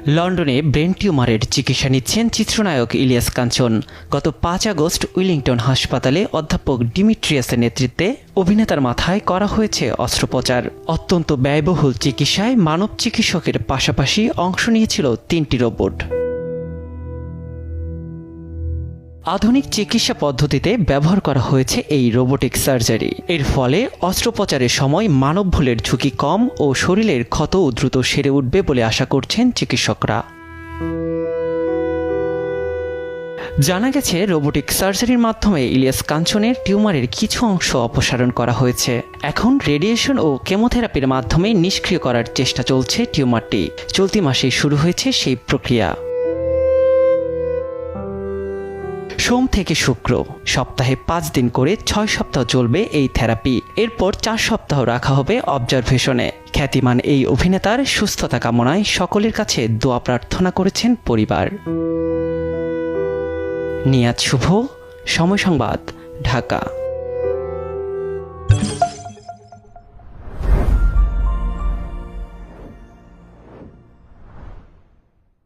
লন্ডনে ব্রেন টিউমারের চিকিৎসা নিচ্ছেন চিত্রনায়ক ইলিয়াস কাঞ্চন। গত 5 আগস্ট উইলিংটন হাসপাতালে অধ্যাপক ডিমিট্রিয়াসের নেতৃত্বে অভিনেতার মাথায় করা হয়েছে অস্ত্রোপচার। অত্যন্ত ব্যয়বহুল চিকিৎসায় মানব চিকিৎসকের পাশাপাশি অংশ নিয়েছিল 3টি রোবট। আধুনিক চিকিৎসা পদ্ধতিতে ব্যবহার করা হয়েছে এই রোবোটিক সার্জারি। এর ফলে অস্ত্রোপচারের সময় মানব ভুলের ঝুঁকি কম ও শরীরের ক্ষতও দ্রুত সেরে উঠবে বলে আশা করছেন চিকিৎসকরা। জানা গেছে, রোবোটিক সার্জারির মাধ্যমে ইলিয়াস কাঞ্চনের টিউমারের কিছু অংশ অপসারণ করা হয়েছে। এখন রেডিয়েশন ও কেমোথেরাপির মাধ্যমে নিষ্ক্রিয় করার চেষ্টা চলছে টিউমারটি। চলতি মাসেই শুরু হয়েছে সেই প্রক্রিয়া। সোম থেকে শুক্র সপ্তাহে 5 দিন করে 6 সপ্তাহ চলবে এই থেরাপি। এরপর 4 সপ্তাহ রাখা হবে অবজারভেশনে। খ্যাতিমান এই অভিনেতার সুস্থতা কামনায় সকলের কাছে দোয়া প্রার্থনা করেছেন পরিবার। নিয়াজ শুভ, সময় সংবাদ, ঢাকা।